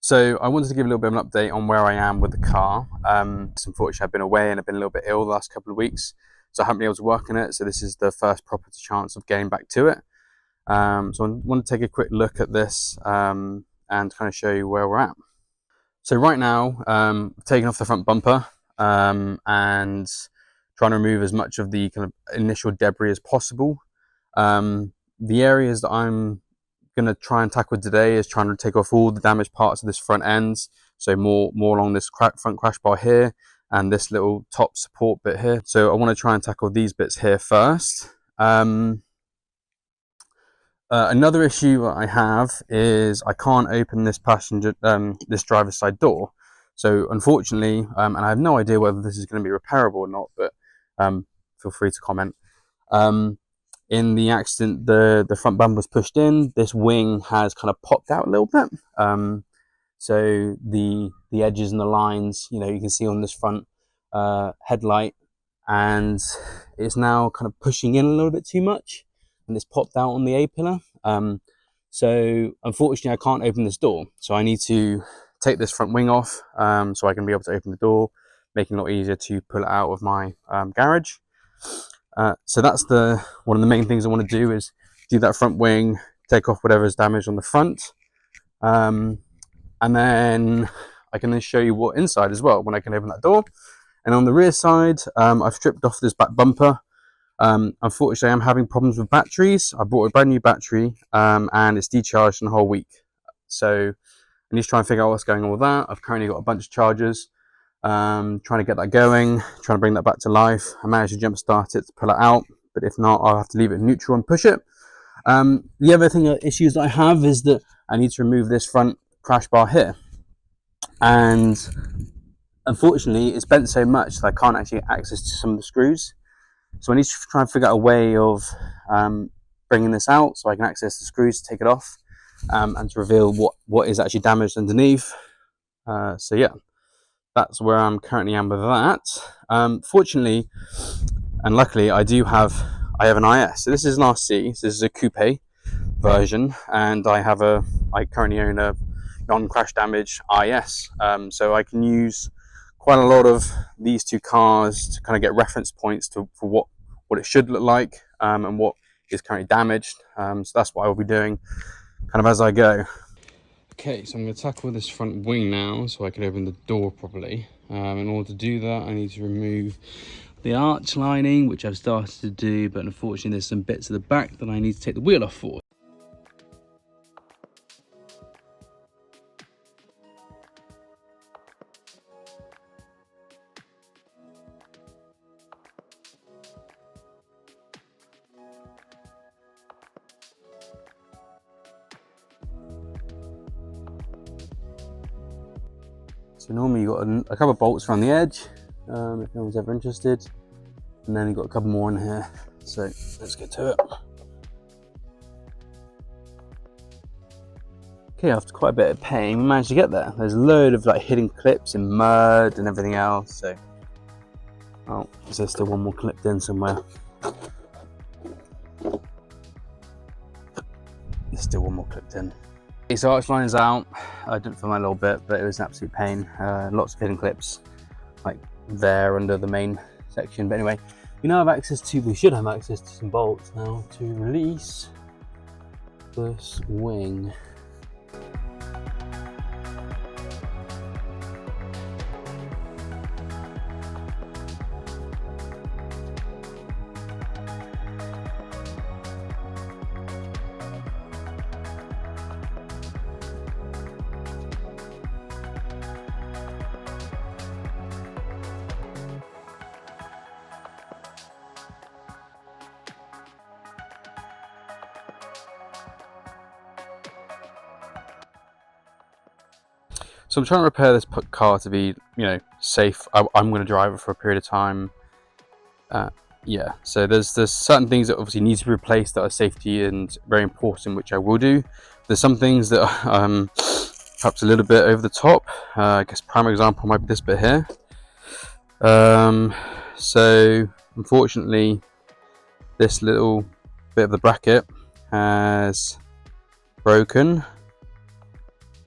So I wanted to give a little bit of an update on where I am with the car. Unfortunately, I've been away and I've been a little bit ill the last couple of weeks, so I haven't been able to work on it. So this is the first proper chance of getting back to it. So I want to take a quick look at this and kind of show you where we're at. So right now, I've taken off the front bumper and trying to remove as much of the kind of initial debris as possible. The areas that I'm going to try and tackle today is trying to take off all the damaged parts of this front end, so more along this front crash bar here and this little top support bit here. So I want to try and tackle these bits here first. Another issue I have is I can't open this this driver's side door. So unfortunately, and I have no idea whether this is going to be repairable or not, but feel free to comment. In the accident, the front bumper was pushed in. This wing has kind of popped out a little bit. So the edges and the lines, you can see on this front headlight, and it's now kind of pushing in a little bit too much, and it's popped out on the A-pillar. So unfortunately, I can't open this door. So I need to take this front wing off so I can be able to open the door, making it a lot easier to pull it out of my garage. So that's one of the main things I want to do, is do that front wing, take off whatever is damaged on the front, and then I can then show you what inside as well when I can open that door. And on the rear side, I've stripped off this back bumper. Unfortunately, I'm having problems with batteries. I bought a brand new battery and it's decharged in a whole week. So I need to try and figure out what's going on with that. I've currently got a bunch of chargers. Trying to get that going, trying to bring that back to life. I managed to jump start it to pull it out, but if not, I'll have to leave it in neutral and push it. The other issues that I have is that I need to remove this front crash bar here, and unfortunately it's bent so much that I can't actually access to some of the screws. So I need to try and figure out a way of bringing this out so I can access the screws to take it off, and to reveal what is actually damaged underneath. So yeah, that's where I'm currently am with that. Fortunately and luckily, I have an IS. So this is an RC. So this is a coupe version, and I currently own a non-crash damage IS. So I can use quite a lot of these two cars to kind of get reference points for what it should look like and what is currently damaged. So that's what I will be doing kind of as I go. Okay, so I'm going to tackle this front wing now so I can open the door properly. In order to do that, I need to remove the arch lining, which I've started to do, but unfortunately there's some bits at the back that I need to take the wheel off for. So normally you've got a couple of bolts around the edge, if no one's ever interested, and then you've got a couple more in here. So let's get to it. Okay, after quite a bit of pain, we managed to get there. There's a load of hidden clips and mud and everything else. So, oh, is there still one more clipped in somewhere? There's still one more clipped in. Okay, so arch line is out. I didn't film a little bit, but it was an absolute pain. Lots of hidden clips, there under the main section. But anyway, we should have access to some bolts now to release this wing. So I'm trying to repair this car to be, safe. I'm going to drive it for a period of time. Yeah, so there's certain things that obviously need to be replaced that are safety and very important, which I will do. There's some things that are perhaps a little bit over the top. I guess prime example might be this bit here. So unfortunately, this little bit of the bracket has broken,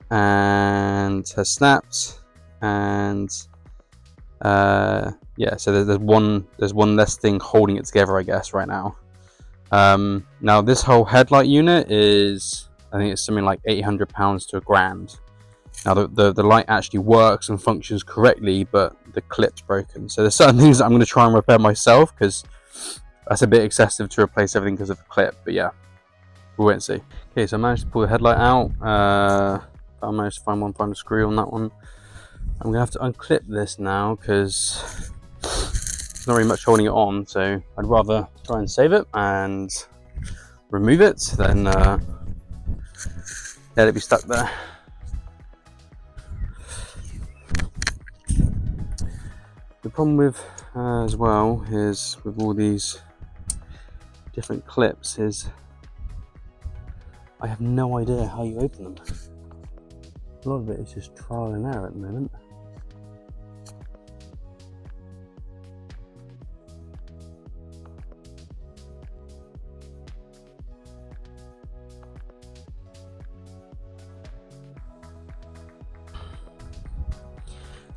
and and has snapped, and yeah, so there's one less thing holding it together, I guess, right now. Now this whole headlight unit is, I think it's something like £800 to £1,000. Now the light actually works and functions correctly, but the clip's broken. So there's certain things that I'm going to try and repair myself, because that's a bit excessive to replace everything because of the clip. But yeah, we'll wait and see. Okay, so I managed to pull the headlight out. I managed to find one final screw on that one. I'm going to have to unclip this now because there's not really much holding it on. So I'd rather try and save it and remove it than let it be stuck there. The problem with as well is with all these different clips is I have no idea how you open them. A lot of it is just trial and error at the moment.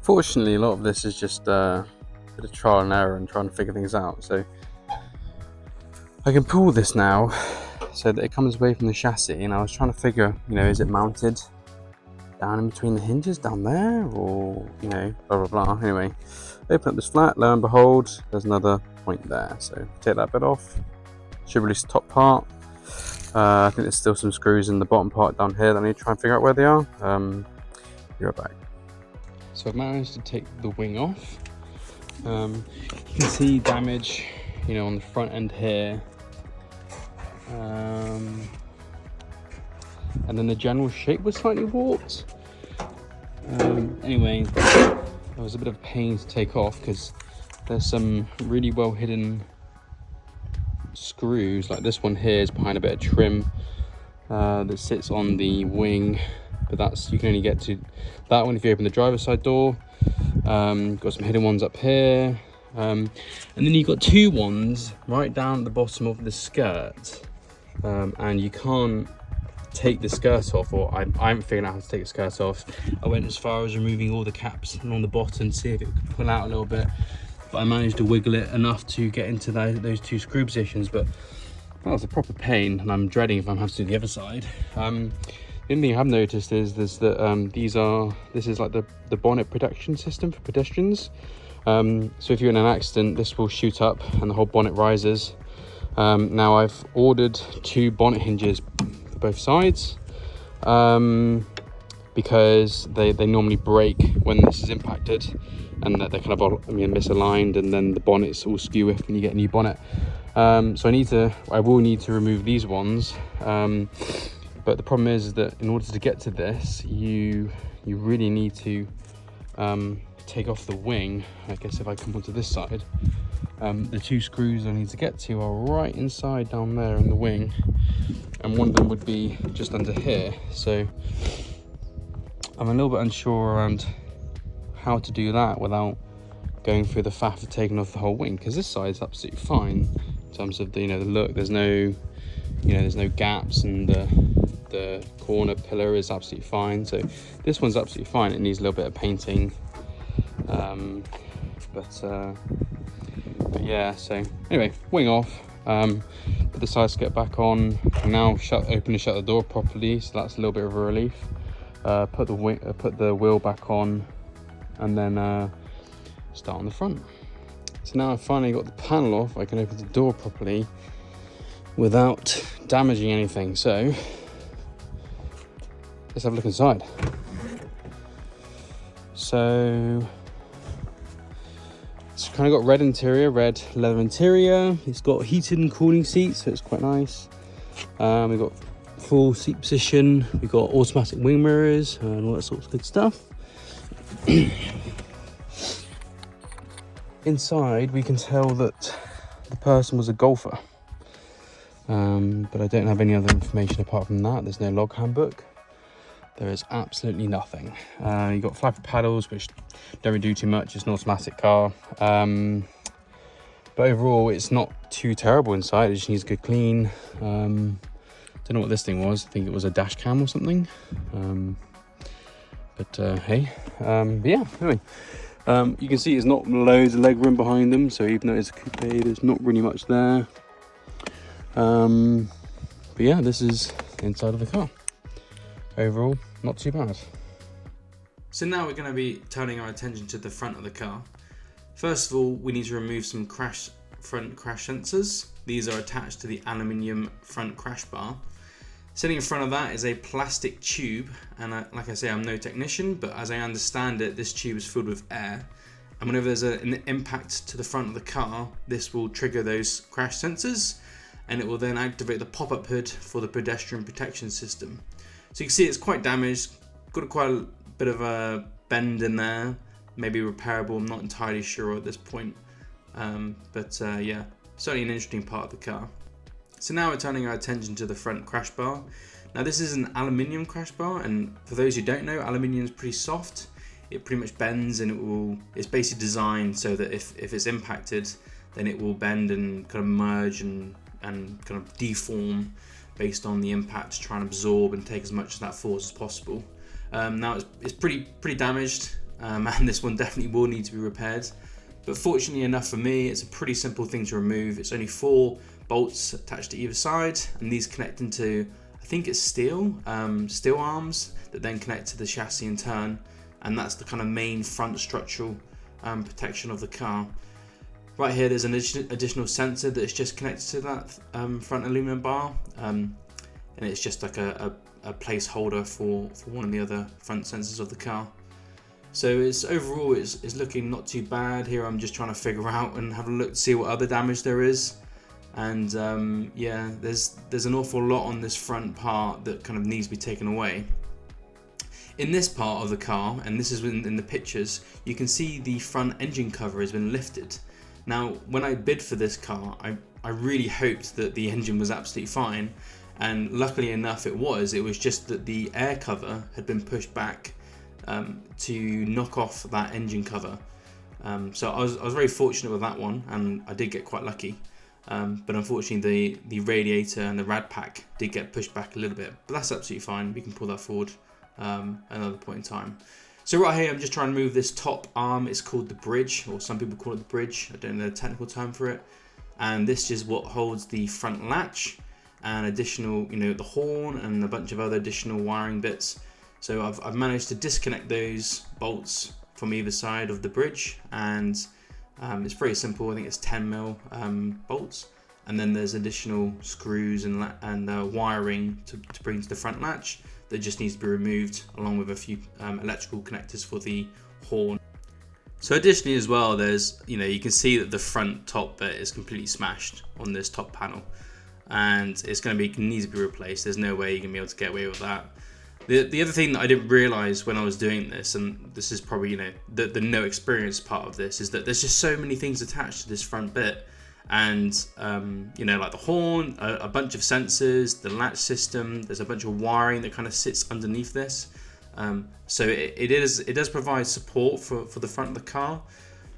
Fortunately, a lot of this is just a bit of trial and error and trying to figure things out. So I can pull this now so that it comes away from the chassis, and I was trying to figure, is it mounted down in between the hinges down there, or blah blah blah. Anyway, open up this flat, lo and behold, there's another point there. So take that bit off, should release the top part. I think there's still some screws in the bottom part down here that I need to try and figure out where they are. Be right back. So I've managed to take the wing off. You can see damage, on the front end here. And then the general shape was slightly warped. Anyway, it was a bit of a pain to take off because there's some really well hidden screws. Like this one here is behind a bit of trim that sits on the wing. But you can only get to that one if you open the driver's side door. Got some hidden ones up here, and then you've got two ones right down at the bottom of the skirt, and you can't take the skirt off, or I haven't figured out how to take the skirt off. I went as far as removing all the caps along the bottom, see if it could pull out a little bit, but I managed to wiggle it enough to get into those two screw positions. But that was a proper pain, and I'm dreading if I'm having to do the other side. The only thing I've noticed is that this is like the bonnet protection system for pedestrians. So if you're in an accident, this will shoot up and the whole bonnet rises. Now I've ordered 2 bonnet hinges for both sides because they normally break when this is impacted, and that they're kind of misaligned, and then the bonnets all skew if when you get a new bonnet. So I will need to remove these ones. But the problem is that in order to get to this, you really need to take off the wing. I guess if I come onto this side, the 2 screws I need to get to are right inside down there in the wing, and one of them would be just under here. So I'm a little bit unsure around how to do that without going through the faff of taking off the whole wing, because this side is absolutely fine in terms of the look. There's no gaps, and the corner pillar is absolutely fine. So this one's absolutely fine. It needs a little bit of painting, but yeah. So anyway, wing off, put the side skirt back on. Now open and shut the door properly, so that's a little bit of a relief. Put the wheel back on, and then start on the front. So now I've finally got the panel off, I can open the door properly without damaging anything. So let's have a look inside. So it's kind of got red interior, red leather interior. It's got heated and cooling seats, so it's quite nice. We've got full seat position. We've got automatic wing mirrors and all that sorts of good stuff. Inside, we can tell that the person was a golfer. But I don't have any other information apart from that. There's no log handbook. There is absolutely nothing. You've got flappy paddles, which don't really do too much. It's an automatic car. But overall, it's not too terrible inside. It just needs a good clean. Don't know what this thing was. I think it was a dash cam or something. But hey, but yeah, anyway. You can see there's not loads of leg room behind them, so even though it's a coupe, there's not really much there. But yeah, this is the inside of the car. Overall, not too bad. So now we're going to be turning our attention to the front of the car. First of all, we need to remove some front crash sensors. These are attached to the aluminium front crash bar. Sitting in front of that is a plastic tube, and like I say, I'm no technician, but as I understand it, this tube is filled with air, and whenever there's an impact to the front of the car, this will trigger those crash sensors, and it will then activate the pop-up hood for the pedestrian protection system. So you can see it's quite damaged, got quite a bit of a bend in there, maybe repairable, I'm not entirely sure at this point, but yeah, certainly an interesting part of the car. So now we're turning our attention to the front crash bar. Now this is an aluminium crash bar, and for those who don't know, aluminium is pretty soft. It pretty much bends, and it's basically designed so that if it's impacted, then it will bend and kind of merge and kind of deform based on the impact to try and absorb and take as much of that force as possible. Now it's pretty damaged, and this one definitely will need to be repaired. But fortunately enough for me, it's a pretty simple thing to remove. It's only 4 bolts attached to either side, and these connect into, I think it's steel arms that then connect to the chassis in turn, and that's the kind of main front structural protection of the car. Right here there's an additional sensor that is just connected to that front aluminum bar, and it's just like a placeholder for one of the other front sensors of the car. So overall it's looking not too bad. Here I'm just trying to figure out and have a look to see what other damage there is. And yeah, there's an awful lot on this front part that kind of needs to be taken away. In this part of the car, and this is in the pictures, you can see the front engine cover has been lifted. Now, when I bid for this car, I really hoped that the engine was absolutely fine, and luckily enough it was just that the air cover had been pushed back to knock off that engine cover. So I was very fortunate with that one, and I did get quite lucky. But unfortunately the radiator and the rad pack did get pushed back a little bit, but that's absolutely fine. We can pull that forward another point in time. So right here I'm just trying to move this top arm. It's called the bridge, or some people call it the bridge, I don't know the technical term for it, and this is what holds the front latch and additional, the horn and a bunch of other additional wiring bits. So I've managed to disconnect those bolts from either side of the bridge, and it's pretty simple. I think it's 10mm bolts, and then there's additional screws and wiring to bring to the front latch that just needs to be removed, along with a few electrical connectors for the horn. So additionally as well, there's you can see that the front top bit is completely smashed on this top panel, and it's needs to be replaced. There's no way you're gonna be able to get away with that. The other thing that I didn't realise when I was doing this, and this is probably the no experience part of this, is that there's just so many things attached to this front bit, and like the horn, a bunch of sensors, the latch system, there's a bunch of wiring that kind of sits underneath this. So it does provide support for the front of the car.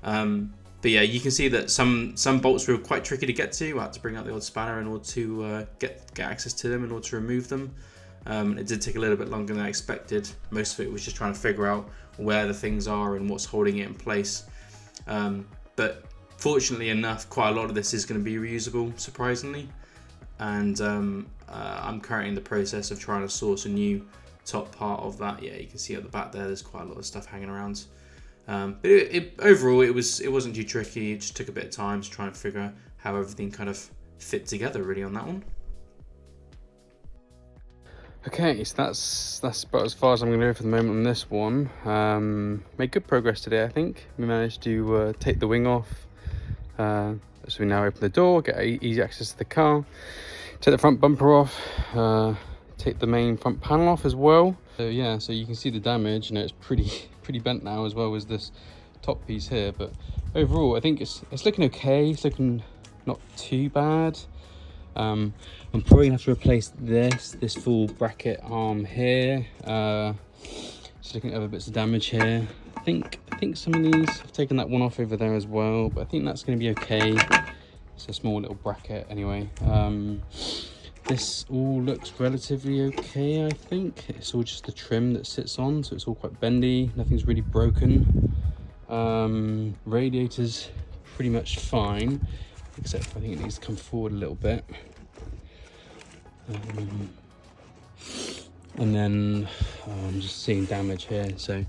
But yeah, you can see that some bolts were quite tricky to get to. I had to bring out the old spanner in order to get access to them, in order to remove them. It did take a little bit longer than I expected. Most of it was just trying to figure out where the things are and what's holding it in place. But fortunately enough, quite a lot of this is going to be reusable, surprisingly. And I'm currently in the process of trying to source a new top part of that. Yeah, you can see at the back there's quite a lot of stuff hanging around. But overall, it wasn't too tricky. It just took a bit of time to try and figure out how everything kind of fit together, really, on that one. Okay, so that's about as far as I'm going to go for the moment on this one. Made good progress today, I think. We managed to take the wing off. So we now open the door, get easy access to the car, take the front bumper off, take the main front panel off as well. So yeah, so you can see the damage. It's pretty bent now, as well as this top piece here. But overall, I think it's looking okay. It's looking not too bad. I'm probably gonna have to replace this full bracket arm here. Just looking at other bits of damage here. I think some of these, I've taken that one off over there as well, but I think that's gonna be okay. It's a small little bracket anyway. This all looks relatively okay, I think. It's all just the trim that sits on, so it's all quite bendy. Nothing's really broken. Radiator's pretty much fine, except I think it needs to come forward a little bit. And then I'm just seeing damage here. So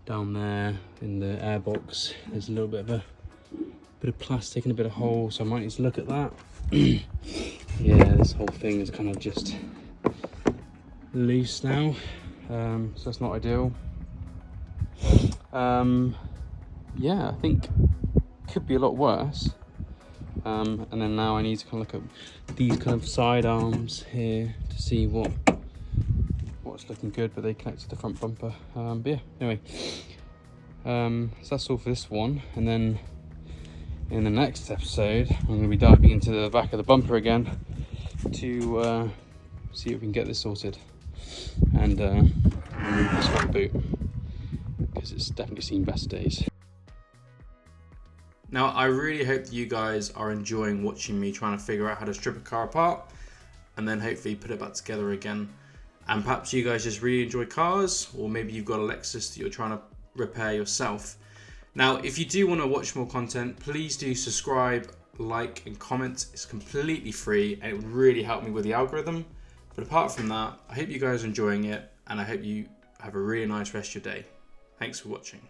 down there in the airbox, there's a little bit of plastic and a bit of hole, so I might need to look at that. Yeah, this whole thing is kind of just loose now, so that's not ideal. Yeah, I think could be a lot worse. And then now I need to kind of look at these kind of side arms here to see what's looking good, but they connect to the front bumper. But yeah, anyway, so that's all for this one, and then in the next episode I'm going to be diving into the back of the bumper again to see if we can get this sorted and remove this front boot, because it's definitely seen better days. Now, I really hope that you guys are enjoying watching me trying to figure out how to strip a car apart and then hopefully put it back together again. And perhaps you guys just really enjoy cars, or maybe you've got a Lexus that you're trying to repair yourself. Now, if you do want to watch more content, please do subscribe, like and comment. It's completely free and it would really help me with the algorithm. But apart from that, I hope you guys are enjoying it, and I hope you have a really nice rest of your day. Thanks for watching.